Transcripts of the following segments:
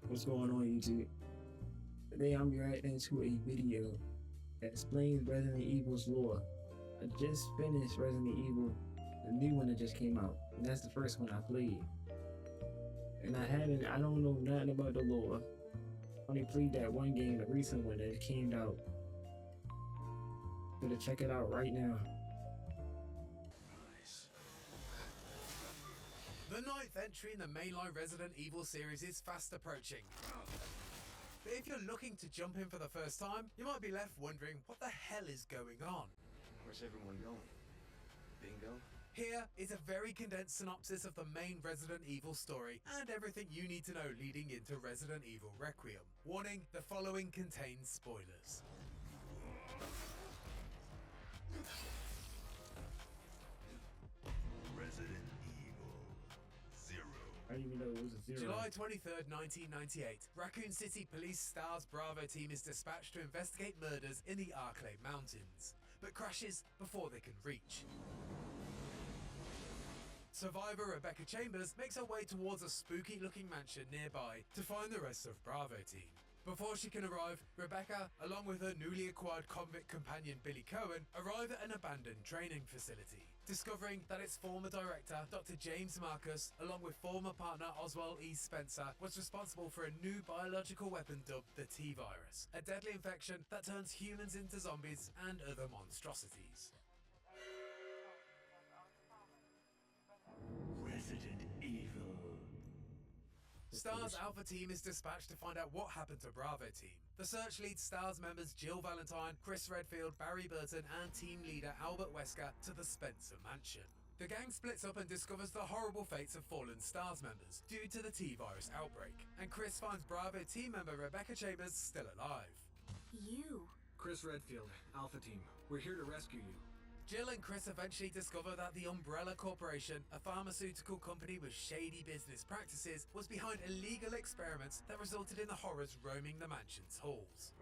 What's going on, YouTube? Today I'm reacting to a video that explains Resident Evil's lore. I just finished Resident Evil, the new one that just came out, and that's the first one I played. And I don't know nothing about the lore. I only played that one game, the recent one that came out. Gonna check it out right now. The ninth entry in the mainline Resident Evil series is fast approaching. But if you're looking to jump in for the first time, you might be left wondering what the hell is going on. Where's everyone going? Bingo? Here is a very condensed synopsis of the main Resident Evil story and everything you need to know leading into Resident Evil Requiem. Warning, the following contains spoilers. Resident Evil 0. I didn't even know it was a zero. July 23rd, 1998. Raccoon City Police Stars Bravo team is dispatched to investigate murders in the Arklay Mountains, but crashes before they can reach. Survivor Rebecca Chambers makes her way towards a spooky-looking mansion nearby to find the rest of Bravo team. Before she can arrive, Rebecca, along with her newly acquired convict companion Billy Cohen, arrive at an abandoned training facility, discovering that its former director, Dr. James Marcus, along with former partner Oswald E. Spencer, was responsible for a new biological weapon dubbed the T-Virus, a deadly infection that turns humans into zombies and other monstrosities. Resident Evil. STAR's Alpha team is dispatched to find out what happened to Bravo team. The search leads STAR's members Jill Valentine, Chris Redfield, Barry Burton and team leader Albert Wesker to the Spencer mansion. The gang splits up and discovers the horrible fates of fallen STAR's members due to the T-Virus outbreak, and Chris finds Bravo team member Rebecca Chambers still alive. You. Chris Redfield, Alpha Team. We're here to rescue you. Jill and Chris eventually discover that the Umbrella Corporation, a pharmaceutical company with shady business practices, was behind illegal experiments that resulted in the horrors roaming the mansion's halls.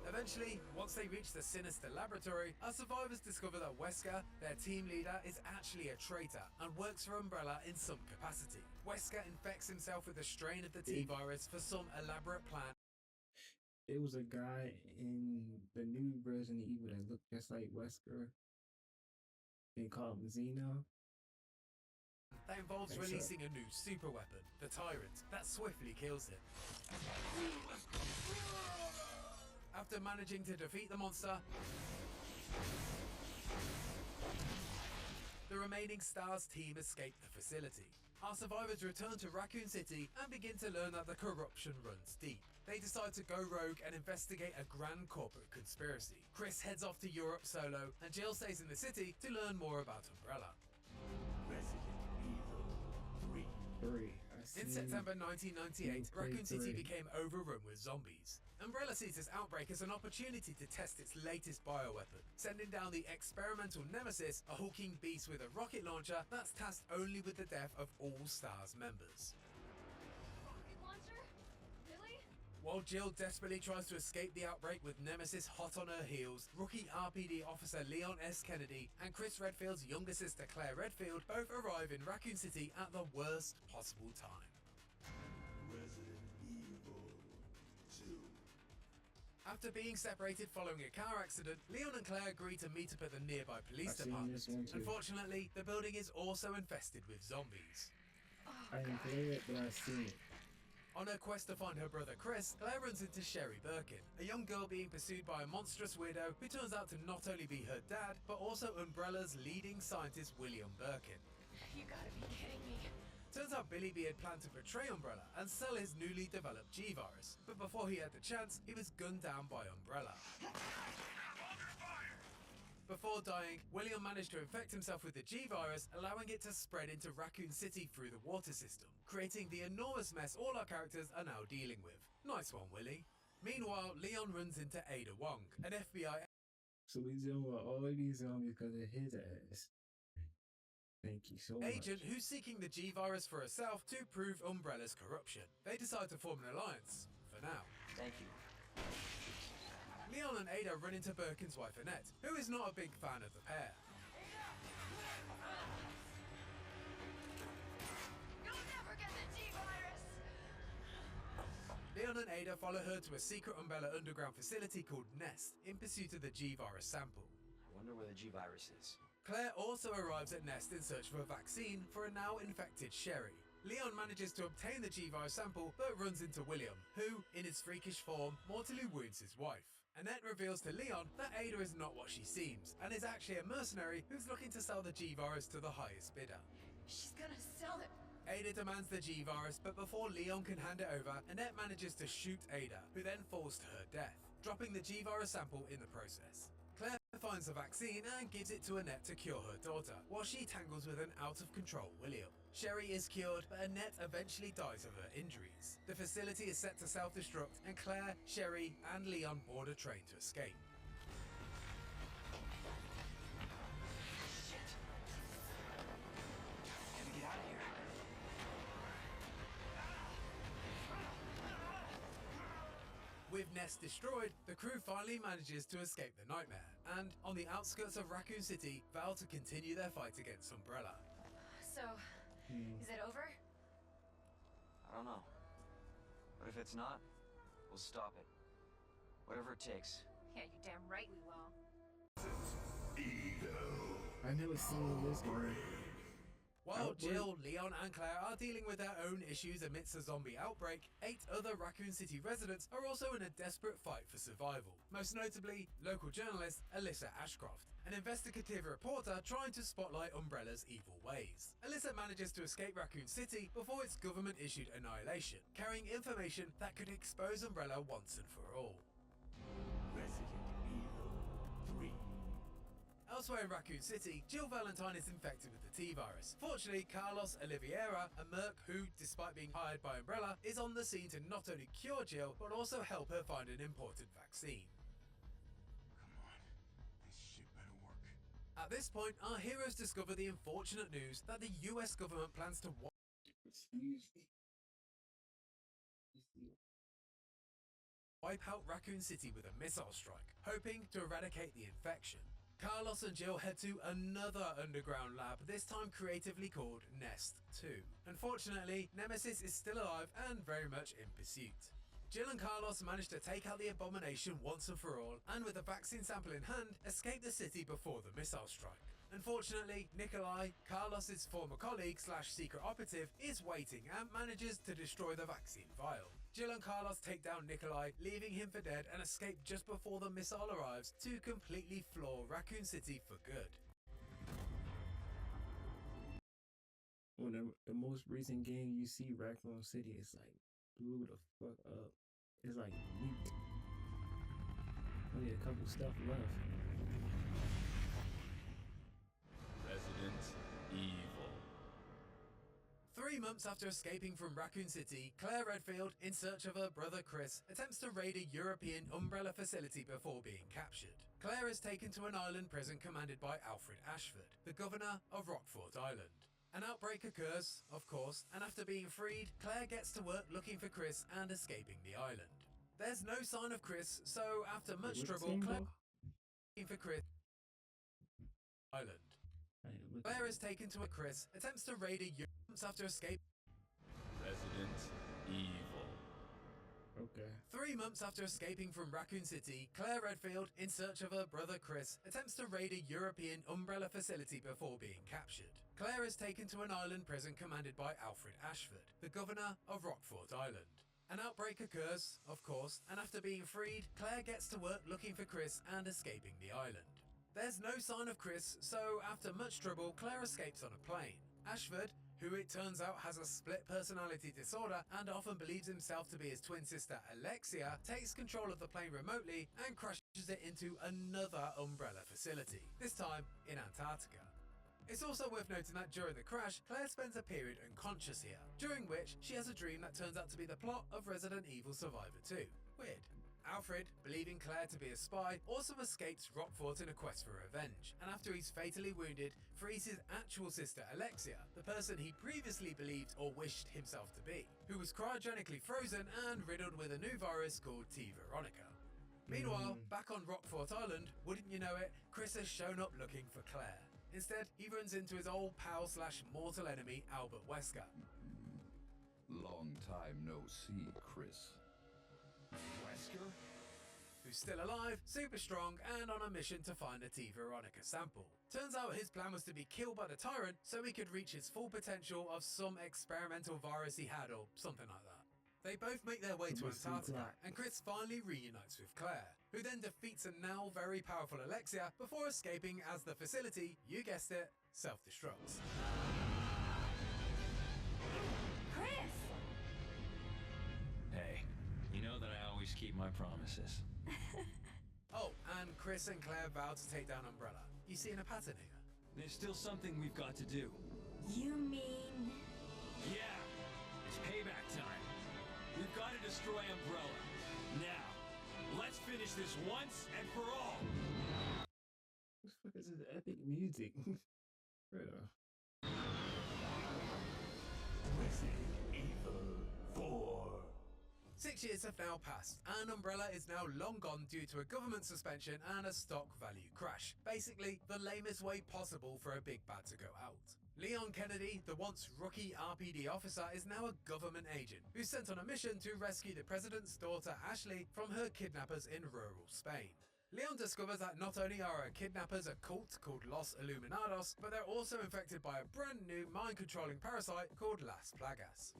Eventually, once they reach the sinister laboratory, our survivors discover that Wesker, their team leader, is actually a traitor and works for Umbrella in some capacity. Wesker infects himself with a strain of the T-Virus for some elaborate plan. There was a guy in the new Resident Evil that looked just like Wesker. They called him Zeno. That involves releasing a new super weapon, the Tyrant, that swiftly kills him. After managing to defeat the monster, the remaining STARS team escape the facility. Our survivors return to Raccoon City and begin to learn that the corruption runs deep. They decide to go rogue and investigate a grand corporate conspiracy. Chris heads off to Europe solo, and Jill stays in the city to learn more about Umbrella. Resident Evil 3. In September 1998, Raccoon City became overrun with zombies. Umbrella sees this outbreak as an opportunity to test its latest bioweapon, sending down the experimental Nemesis, a hulking beast with a rocket launcher that's tasked only with the death of all STARS members. Rocket launcher? Really? While Jill desperately tries to escape the outbreak with Nemesis hot on her heels, rookie RPD officer Leon S. Kennedy and Chris Redfield's younger sister Claire Redfield both arrive in Raccoon City at the worst possible time. Resident Evil 2. After being separated following a car accident, Leon and Claire agree to meet up at the nearby police I've seen department. this one too. Unfortunately, the building is also infested with zombies. I didn't play it, but I've seen it. On her quest to find her brother Chris, Claire runs into Sherry Birkin, a young girl being pursued by a monstrous weirdo who turns out to not only be her dad, but also Umbrella's leading scientist William Birkin. You gotta be kidding me. Turns out Billy B had planned to betray Umbrella and sell his newly developed G-Virus, but before he had the chance, he was gunned down by Umbrella. Before dying, William managed to infect himself with the G-Virus, allowing it to spread into Raccoon City through the water system, creating the enormous mess all our characters are now dealing with. Nice one, Willie. Meanwhile, Leon runs into Ada Wong, an FBI So we dealing with all of these zombies because of his ass. Thank you so much. agent who's seeking the G-Virus for herself to prove Umbrella's corruption. They decide to form an alliance, for now. Thank you. Leon and Ada run into Birkin's wife Annette, who is not a big fan of the pair. Ada follow her to a secret Umbrella underground facility called Nest in pursuit of the G-Virus sample. I wonder where the G-Virus is. Claire also arrives at Nest in search of a vaccine for a now infected Sherry. Leon manages to obtain the G-Virus sample but runs into William, who, in his freakish form, mortally wounds his wife. Annette reveals to Leon that Ada is not what she seems, and is actually a mercenary who's looking to sell the G-Virus to the highest bidder. She's gonna sell it. Ada demands the G-Virus, but before Leon can hand it over, Annette manages to shoot Ada, who then falls to her death, dropping the G-Virus sample in the process. Claire finds the vaccine and gives it to Annette to cure her daughter, while she tangles with an out-of-control William. Sherry is cured, but Annette eventually dies of her injuries. The facility is set to self-destruct, and Claire, Sherry, and Leon board a train to escape. Shit. Gotta get out of here. With Nest destroyed, the crew finally manages to escape the nightmare, and on the outskirts of Raccoon City, vow to continue their fight against Umbrella. So, is it over? I don't know. But if it's not, we'll stop it. Whatever it takes. Yeah, you damn right we will. I never seen this one. While Outbreak? Jill, Leon, and Claire are dealing with their own issues amidst a zombie outbreak, 8 other Raccoon City residents are also in a desperate fight for survival. Most notably, local journalist Alyssa Ashcroft, an investigative reporter trying to spotlight Umbrella's evil ways. Alyssa manages to escape Raccoon City before its government-issued annihilation, carrying information that could expose Umbrella once and for all. Resident Evil 3. Elsewhere in Raccoon City, Jill Valentine is infected with the T-Virus. Fortunately, Carlos Oliveira, a merc who, despite being hired by Umbrella, is on the scene to not only cure Jill, but also help her find an important vaccine. Come on. This shit better work. At this point, our heroes discover the unfortunate news that the US government plans to Excuse me. wipe out Raccoon City with a missile strike, hoping to eradicate the infection. Carlos and Jill head to another underground lab, this time creatively called Nest 2. Unfortunately, Nemesis is still alive and very much in pursuit. Jill and Carlos manage to take out the abomination once and for all, and with a vaccine sample in hand, escape the city before the missile strike. Unfortunately, Nikolai, Carlos's former colleague slash secret operative, is waiting and manages to destroy the vaccine vial. Jill and Carlos take down Nikolai, leaving him for dead, and escape just before the missile arrives to completely floor Raccoon City for good. When the most recent game you see Raccoon City, it's like blew the fuck up. It's like leaked. Only a couple stuff left. Resident Evil. 3 months after escaping from Raccoon City, Claire Redfield, in search of her brother Chris, attempts to raid a European Umbrella facility before being captured. Claire is taken to an island prison commanded by Alfred Ashford, the governor of Rockfort Island. An outbreak occurs, of course, and after being freed, Claire gets to work looking for Chris and escaping the island. There's no sign of Chris, so after much trouble, Claire looking for Chris island. Claire is taken to a Chris, attempts to raid a months after escape. Resident Evil. Okay. 3 months after escaping from Raccoon City, Claire Redfield, in search of her brother Chris, attempts to raid a European Umbrella facility before being captured. Claire is taken to an island prison commanded by Alfred Ashford, the governor of Rockfort Island. An outbreak occurs, of course, and after being freed, Claire gets to work looking for Chris and escaping the island. There's no sign of Chris, so after much trouble, Claire escapes on a plane. Ashford, who it turns out has a split personality disorder and often believes himself to be his twin sister Alexia, takes control of the plane remotely and crashes it into another Umbrella facility, this time in Antarctica. It's also worth noting that during the crash, Claire spends a period unconscious here, during which she has a dream that turns out to be the plot of Resident Evil Survivor 2. Weird. Alfred, believing Claire to be a spy, also escapes Rockfort in a quest for revenge, and after he's fatally wounded, frees his actual sister Alexia, the person he previously believed or wished himself to be, who was cryogenically frozen and riddled with a new virus called T. Veronica. Meanwhile, back on Rockfort Island, wouldn't you know it, Chris has shown up looking for Claire. Instead, he runs into his old pal slash mortal enemy, Albert Wesker. Long time no see, Chris. Wesker? Who's still alive, super strong, and on a mission to find a T. Veronica sample. Turns out his plan was to be killed by the Tyrant so he could reach his full potential of some experimental virus he had or something like that. They both make their way to Antarctica, and Chris finally reunites with Claire, who then defeats a now very powerful Alexia before escaping as the facility, you guessed it, self-destructs. Chris! Hey, you know that I always keep my promises. Oh, and Chris and Claire vow to take down Umbrella. You seeing a pattern here? There's still something we've got to do. You mean... Yeah, it's payback time. We've got to destroy Umbrella. Now, let's finish this once and for all. What the fuck is this epic music? Bro. Resident Evil 4. 6 years have now passed, and Umbrella is now long gone due to a government suspension and a stock value crash. Basically, the lamest way possible for a big bad to go out. Leon Kennedy, the once rookie RPD officer, is now a government agent who's sent on a mission to rescue the president's daughter Ashley from her kidnappers in rural Spain. Leon discovers that not only are her kidnappers a cult called Los Illuminados, but they're also infected by a brand new mind-controlling parasite called Las Plagas.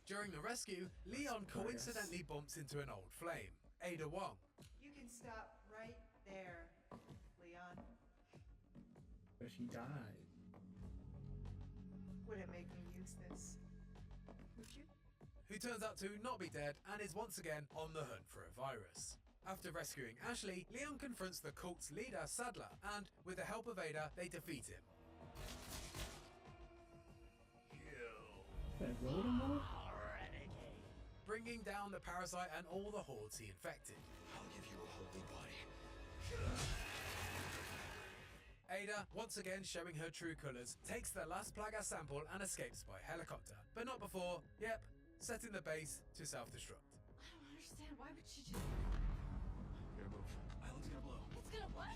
During the rescue, Leon coincidentally bumps into an old flame, Ada Wong. You can stop right there, Leon. But she died. Would it make me use this? Would you? Who turns out to not be dead and is once again on the hunt for a virus. After rescuing Ashley, Leon confronts the cult's leader, Sadler, and with the help of Ada, they defeat him. That Voldemort? Bringing down the parasite and all the hordes he infected. I'll give you a holy body. Ada, once again showing her true colours, takes the Las Plagas sample and escapes by helicopter. But not before, setting the base to self-destruct. I don't understand. Why would she just... Gotta move. Island's gonna blow. It's gonna what?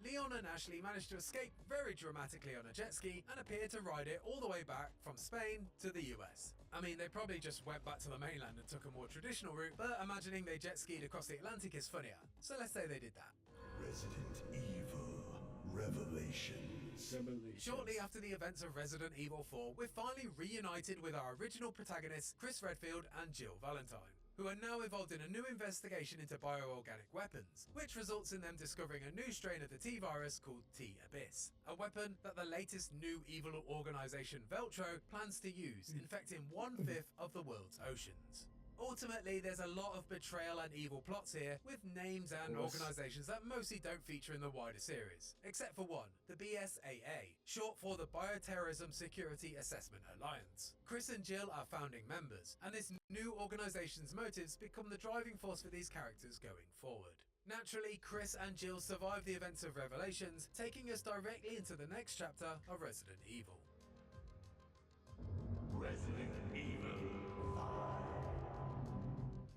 Leon and Ashley manage to escape very dramatically on a jet ski and appear to ride it all the way back from Spain to the US. I mean, they probably just went back to the mainland and took a more traditional route, but imagining they jet skied across the Atlantic is funnier. So let's say they did that. Resident Evil Revelations. Shortly after the events of Resident Evil 4, we're finally reunited with our original protagonists, Chris Redfield and Jill Valentine, who are now involved in a new investigation into bioorganic weapons, which results in them discovering a new strain of the T-virus called T-Abyss, a weapon that the latest new evil organization Veltro plans to use, infecting 1/5 of the world's oceans. Ultimately, there's a lot of betrayal and evil plots here, with names and organizations that mostly don't feature in the wider series, except for one, the BSAA, short for the Bioterrorism Security Assessment Alliance. Chris and Jill are founding members, and this new organization's motives become the driving force for these characters going forward. Naturally, Chris and Jill survive the events of Revelations, taking us directly into the next chapter of Resident Evil. Resident Evil 5.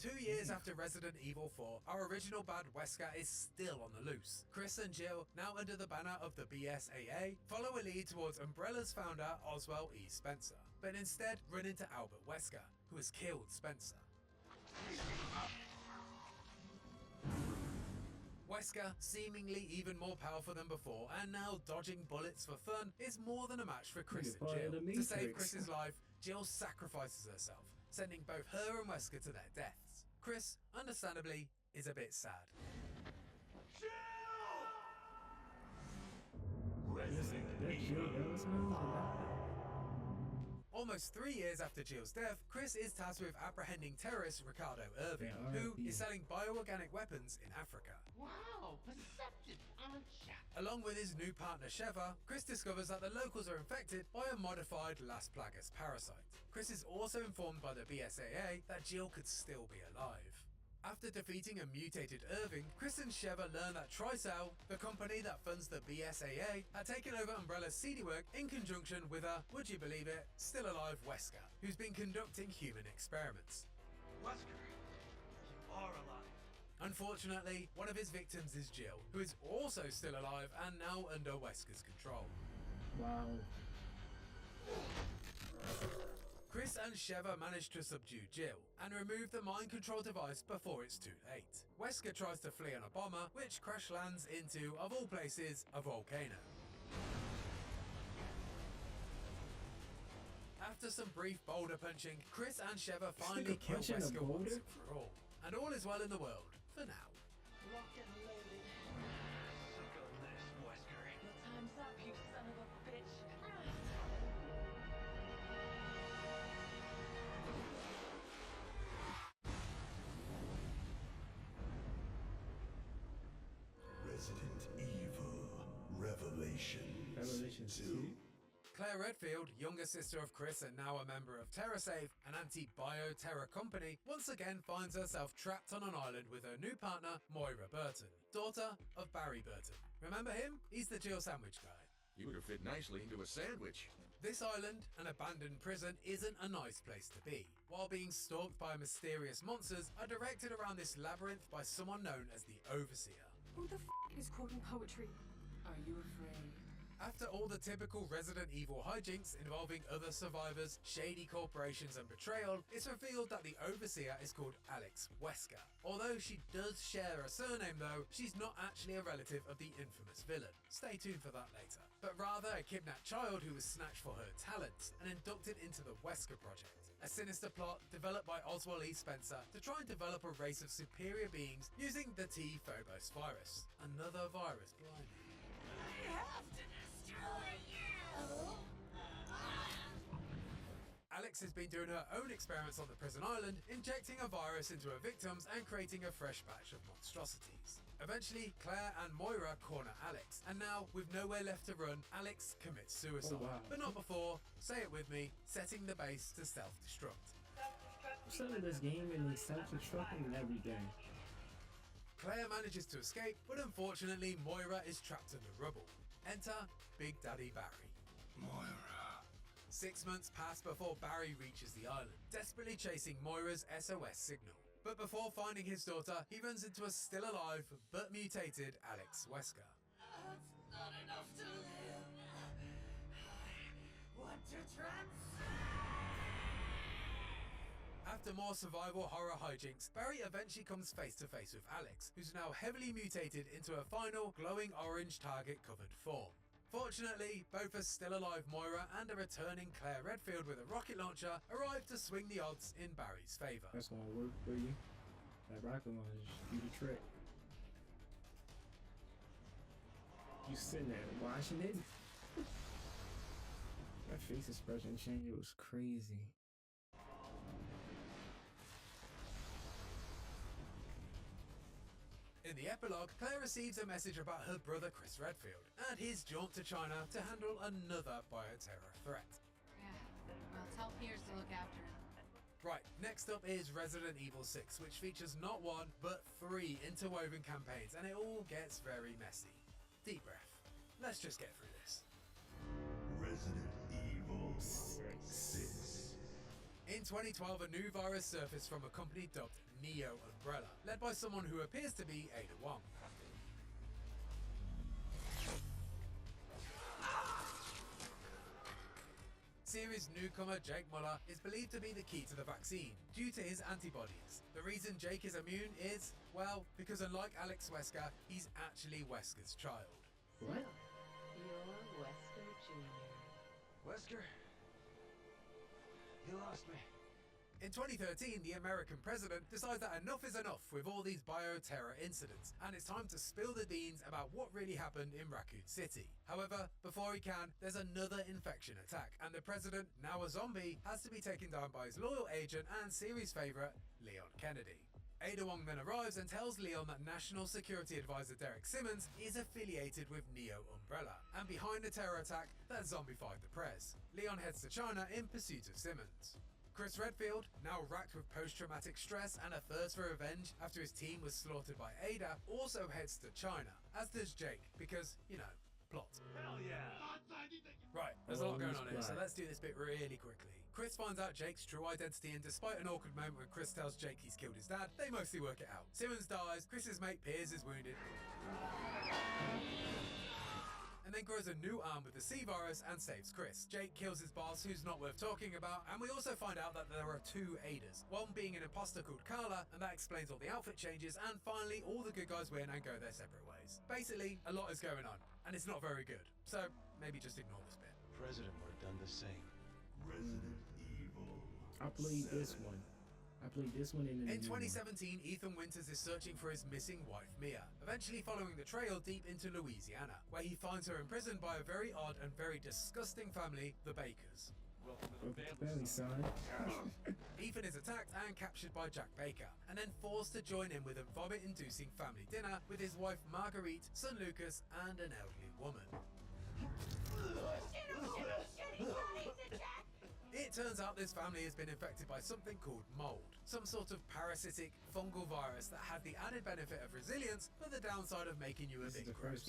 2 years after Resident Evil 4, our original bad Wesker is still on the loose. Chris and Jill, now under the banner of the BSAA, follow a lead towards Umbrella's founder, Oswald E. Spencer, but instead run into Albert Wesker, who has killed Spencer. Wesker, seemingly even more powerful than before, and now dodging bullets for fun, is more than a match for Chris and Jill. To save Chris's life, Jill sacrifices herself, sending both her and Wesker to their deaths. Chris, understandably, is a bit sad. Resident Evil 5. Almost 3 years after Jill's death, Chris is tasked with apprehending terrorist Ricardo Irving, who is selling bioorganic weapons in Africa. Wow, perceptive, aren't ya? Along with his new partner Sheva, Chris discovers that the locals are infected by a modified Las Plagas parasite. Chris is also informed by the BSAA that Jill could still be alive. After defeating a mutated Irving, Chris and Sheva learn that Tricell, the company that funds the BSAA, had taken over Umbrella's seedy work in conjunction with a, would you believe it, still alive Wesker, who's been conducting human experiments. Wesker, you are alive. Unfortunately, one of his victims is Jill, who is also still alive and now under Wesker's control. Wow. Chris Chris and Sheva manage to subdue Jill and remove the mind control device before it's too late. Wesker tries to flee on a bomber, which crash lands into, of all places, a volcano. After some brief boulder punching, Chris and Sheva finally kill punch in a Wesker once boulder? and for all. And all is well in the world, for now. Locked and loaded. Suck on this, Wesker. Your time's up, you son of a bitch. Resident Evil Revelations. Revelations 2. Claire Redfield, younger sister of Chris and now a member of TerraSafe, an anti-bioterror company, once again finds herself trapped on an island with her new partner, Moira Burton, daughter of Barry Burton. Remember him? He's the Jill sandwich guy. You would have fit nicely into a sandwich. This island, an abandoned prison, isn't a nice place to be. While being stalked by mysterious monsters, are directed around this labyrinth by someone known as the Overseer. Who the is quoting poetry? Are you afraid? After all the typical Resident Evil hijinks involving other survivors, shady corporations and betrayal, it's revealed that the Overseer is called Alex Wesker. Although she does share a surname though, she's not actually a relative of the infamous villain. Stay tuned for that later. But rather a kidnapped child who was snatched for her talents and inducted into the Wesker Project. A sinister plot developed by Oswald E. Spencer to try and develop a race of superior beings using the T-Phobos virus. Another virus, blimey. I have to destroy you! Alex has been doing her own experiments on the prison island, injecting a virus into her victims and creating a fresh batch of monstrosities. Eventually, Claire and Moira corner Alex, and now, with nowhere left to run, Alex commits suicide. Oh, wow. But not before, say it with me, setting the base to self-destruct. What's up with this game and these self-destructing and everything? Claire manages to escape, but unfortunately, Moira is trapped in the rubble. Enter Big Daddy Barry. Moira. 6 months pass before Barry reaches the island, desperately chasing Moira's SOS signal. But before finding his daughter, he runs into a still alive but mutated Alex Wesker. It's not enough to live. I want to transcend. After more survival horror hijinks, Barry eventually comes face to face with Alex, who's now heavily mutated into a final glowing orange target-covered form. Fortunately, both a still alive Moira and a returning Claire Redfield with a rocket launcher arrive to swing the odds in Barry's favour. That's gonna work for you. That rocket launcher just do the trick. You sitting there watching it? That face expression change, it was crazy. In the epilogue, Claire receives a message about her brother Chris Redfield and his jaunt to China to handle another bioterror threat. Yeah. Well, tell Piers to look after him. Right, next up is Resident Evil 6, which features not one, but 3 interwoven campaigns, and it all gets very messy. Deep breath. Let's just get through this. Resident Evil 6. In 2012, a new virus surfaced from a company dubbed Neo Umbrella, led by someone who appears to be Ada Wong. Series newcomer Jake Muller is believed to be the key to the vaccine, due to his antibodies. The reason Jake is immune is, well, because unlike Alex Wesker, he's actually Wesker's child. What? You're Wesker Jr. Wesker? You lost me. In 2013, the American president decides that enough is enough with all these bioterror incidents, and it's time to spill the beans about what really happened in Raccoon City. However, before he can, there's another infection attack, and the president, now a zombie, has to be taken down by his loyal agent and series favourite, Leon Kennedy. Ada Wong then arrives and tells Leon that National Security Advisor Derek Simmons is affiliated with Neo Umbrella, and behind the terror attack that zombified the press. Leon heads to China in pursuit of Simmons. Chris Redfield, now racked with post-traumatic stress and a thirst for revenge after his team was slaughtered by Ada, also heads to China, as does Jake, because, you know, plot. Hell yeah! Right, there's a lot going on here, so let's do this bit really quickly. Chris finds out Jake's true identity, and despite an awkward moment when Chris tells Jake he's killed his dad, they mostly work it out. Simmons dies, Chris's mate Piers is wounded, and then grows a new arm with the C virus and saves Chris. Jake kills his boss, who's not worth talking about, and we also find out that there are two Adas, one being an imposter called Carla, and that explains all the outfit changes, and finally all the good guys win and go their separate ways. Basically, a lot is going on, and it's not very good, so maybe just ignore this bit. President would have done the same. Resident Evil. I played this one. In 2017, Ethan Winters is searching for his missing wife, Mia, eventually following the trail deep into Louisiana, where he finds her imprisoned by a very odd and very disgusting family, the Bakers. Welcome to the family, son. Ethan is attacked and captured by Jack Baker, and then forced to join in with a vomit-inducing family dinner with his wife Marguerite, son Lucas, and an elderly woman. It turns out this family has been infected by something called mold, some sort of parasitic fungal virus that had the added benefit of resilience, but the downside of making you a bit gross.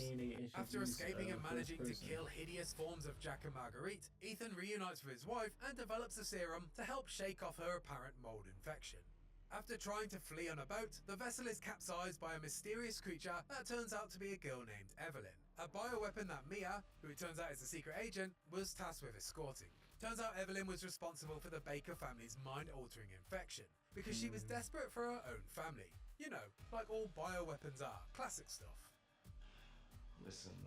After escaping and managing to kill hideous forms of Jack and Marguerite, Ethan reunites with his wife and develops a serum to help shake off her apparent mold infection. After trying to flee on a boat, the vessel is capsized by a mysterious creature that turns out to be a girl named Evelyn, a bioweapon that Mia, who it turns out is a secret agent, was tasked with escorting. Turns out Evelyn was responsible for the Baker family's mind-altering infection, because she was desperate for her own family. You know, like all bioweapons are. Classic stuff. Listen,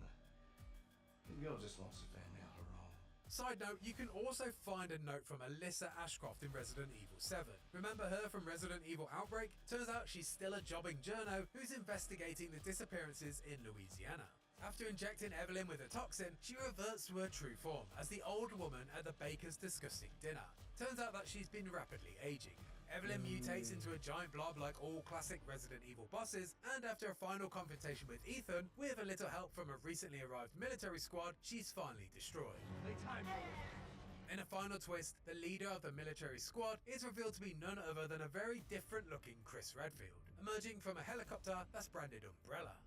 the girl just wants the family on her own. Side note, you can also find a note from Alyssa Ashcroft in Resident Evil 7. Remember her from Resident Evil Outbreak? Turns out she's still a jobbing journo who's investigating the disappearances in Louisiana. After injecting Evelyn with a toxin, she reverts to her true form as the old woman at the Baker's disgusting dinner. Turns out that she's been rapidly aging. Evelyn mutates into a giant blob like all classic Resident Evil bosses, and after a final confrontation with Ethan, with a little help from a recently arrived military squad, she's finally destroyed. In a final twist, the leader of the military squad is revealed to be none other than a very different looking Chris Redfield, emerging from a helicopter that's branded Umbrella.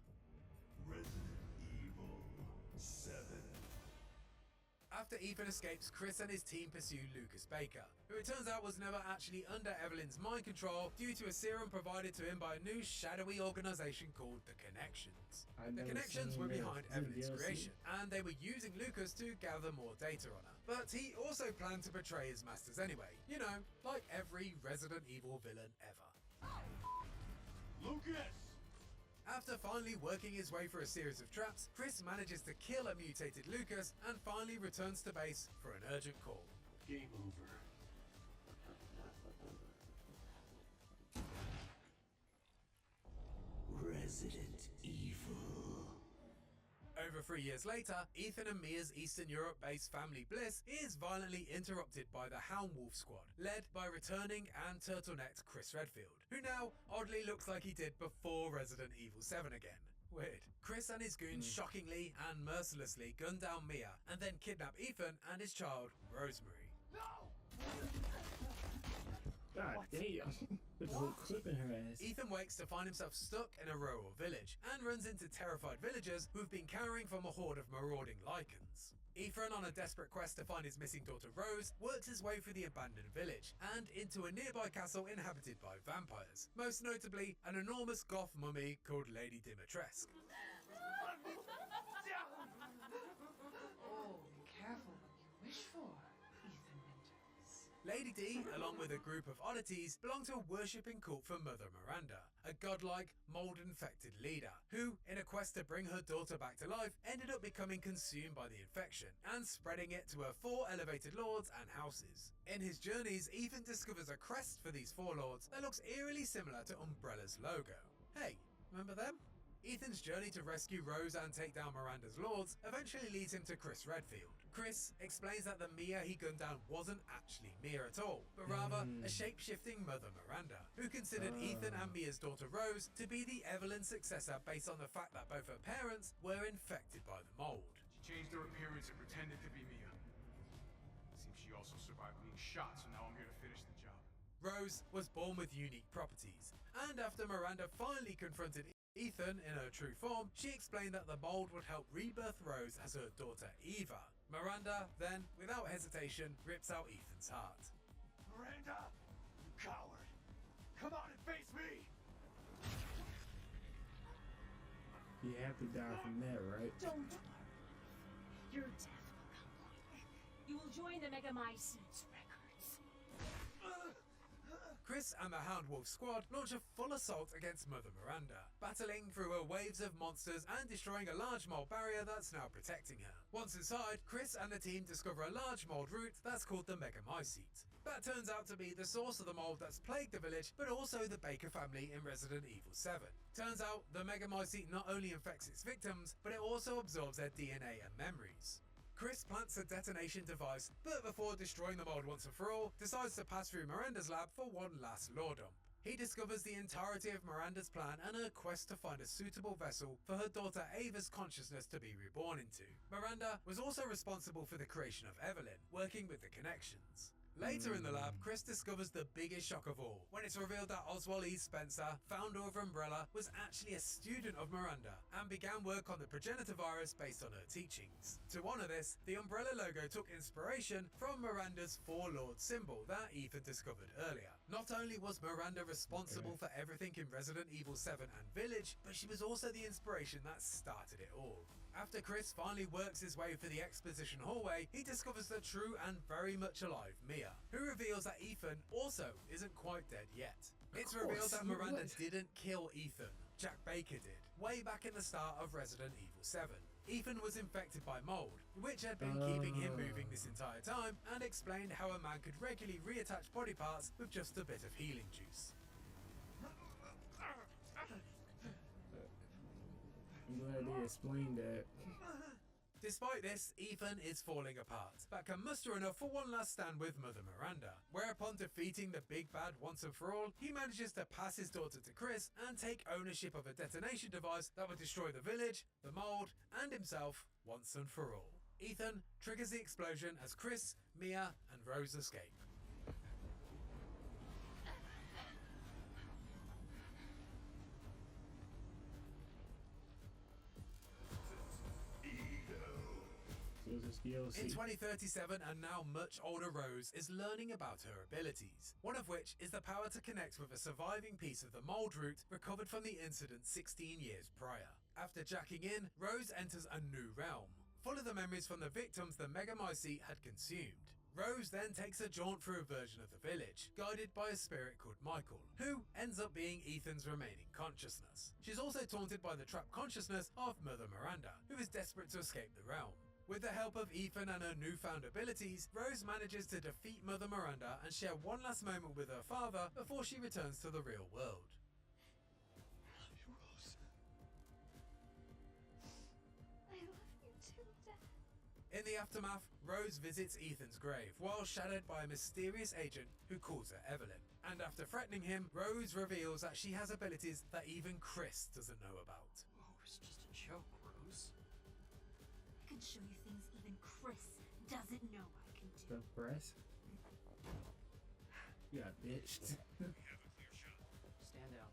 Resident Evil 7. After Ethan escapes, Chris and his team pursue Lucas Baker, who it turns out was never actually under Evelyn's mind control due to a serum provided to him by a new shadowy organization called the Connections. The Connections were behind Evelyn's creation, and they were using Lucas to gather more data on her. But he also planned to betray his masters anyway, you know, like every Resident Evil villain ever. Lucas! After finally working his way through a series of traps, Chris manages to kill a mutated Lucas and finally returns to base for an urgent call. Game over. Resident Evil. Over 3 years later, Ethan and Mia's Eastern Europe-based family Bliss is violently interrupted by the Hound Wolf Squad, led by returning and turtlenecked Chris Redfield, who now oddly looks like he did before Resident Evil 7 again. Weird. Chris and his goons shockingly and mercilessly gun down Mia and then kidnap Ethan and his child, Rosemary. God damn. Put the whole clip in her ass. Ethan wakes to find himself stuck in a rural village and runs into terrified villagers who've been cowering from a horde of marauding Lycans. Ethan, on a desperate quest to find his missing daughter Rose, works his way through the abandoned village and into a nearby castle inhabited by vampires, most notably an enormous goth mummy called Lady Dimitrescu. Oh, be careful what you wish for, Ethan Winters. Lady D, along with a group of oddities, belong to a worshipping cult for Mother Miranda, a godlike, mold-infected leader, who, in a quest to bring her daughter back to life, ended up becoming consumed by the infection and spreading it to her 4 elevated lords and houses. In his journeys, Ethan discovers a crest for these 4 lords that looks eerily similar to Umbrella's logo. Hey, remember them? Ethan's journey to rescue Rose and take down Miranda's lords eventually leads him to Chris Redfield. Chris explains that the Mia he gunned down wasn't actually Mia at all, but rather a shape-shifting Mother Miranda, who considered Ethan and Mia's daughter Rose to be the Evelyn successor based on the fact that both her parents were infected by the mold. She changed her appearance and pretended to be Mia. Seems she also survived being shot, so now I'm here to finish the job. Rose was born with unique properties, and after Miranda finally confronted Ethan in her true form, she explained that the mold would help rebirth Rose as her daughter Eva. Miranda then, without hesitation, rips out Ethan's heart. Miranda! You coward! Come on and face me! You have to die from that, right? Don't Your death will come quick. You will join the Megamycetes records. Chris and the Hound Wolf squad launch a full assault against Mother Miranda, battling through her waves of monsters and destroying a large mold barrier that's now protecting her. Once inside, Chris and the team discover a large mold root that's called the Megamycete. That turns out to be the source of the mold that's plagued the village, but also the Baker family in Resident Evil 7. Turns out, the Megamycete not only infects its victims, but it also absorbs their DNA and memories. Chris plants a detonation device, but before destroying the mold once and for all, decides to pass through Miranda's lab for one last lore dump. He discovers the entirety of Miranda's plan and her quest to find a suitable vessel for her daughter Ava's consciousness to be reborn into. Miranda was also responsible for the creation of Evelyn, working with the connections. Later in the lab, Chris discovers the biggest shock of all, when it's revealed that Oswald E. Spencer, founder of Umbrella, was actually a student of Miranda, and began work on the progenitor virus based on her teachings. To honour this, the Umbrella logo took inspiration from Miranda's Four Lords symbol that Ethan discovered earlier. Not only was Miranda responsible for everything in Resident Evil 7 and Village, but she was also the inspiration that started it all. After Chris finally works his way through the exposition hallway, he discovers the true and very much alive Mia, who reveals that Ethan also isn't quite dead yet. It's revealed that Miranda didn't kill Ethan, Jack Baker did, way back in the start of Resident Evil 7. Ethan was infected by mold, which had been keeping him moving this entire time, and explained how a man could regularly reattach body parts with just a bit of healing juice. I'm glad they explained that. Despite this, Ethan is falling apart, but can muster enough for one last stand with Mother Miranda, whereupon defeating the big bad once and for all, he manages to pass his daughter to Chris and take ownership of a detonation device that would destroy the village, the mold, and himself once and for all. Ethan triggers the explosion as Chris, Mia, and Rose escape. In 2037, and now much older Rose is learning about her abilities, one of which is the power to connect with a surviving piece of the mold root recovered from the incident 16 years prior. After jacking in, Rose enters a new realm, full of the memories from the victims the Megamycete had consumed. Rose then takes a jaunt through a version of the village, guided by a spirit called Michael, who ends up being Ethan's remaining consciousness. She's also taunted by the trapped consciousness of Mother Miranda, who is desperate to escape the realm. With the help of Ethan and her newfound abilities, Rose manages to defeat Mother Miranda and share one last moment with her father before she returns to the real world. I love you, Rose. I love you too, Dad. In the aftermath, Rose visits Ethan's grave while shadowed by a mysterious agent who calls her Evelyn. And after threatening him, Rose reveals that she has abilities that even Chris doesn't know about. Oh, it's just a joke, Rose. I can show you things even Chris doesn't know I can do. The press? You got bitched. We have a clear shot. Stand down.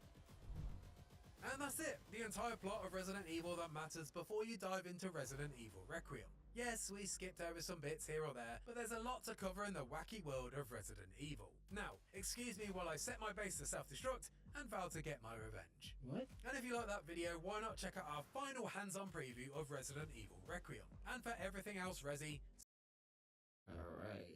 And that's it, the entire plot of Resident Evil that matters before you dive into Resident Evil Requiem. Yes, we skipped over some bits here or there, but there's a lot to cover in the wacky world of Resident Evil. Now, excuse me while I set my base to self-destruct and vow to get my revenge. What? And if you like that video, why not check out our final hands-on preview of Resident Evil Requiem. And for everything else Resi, Alright.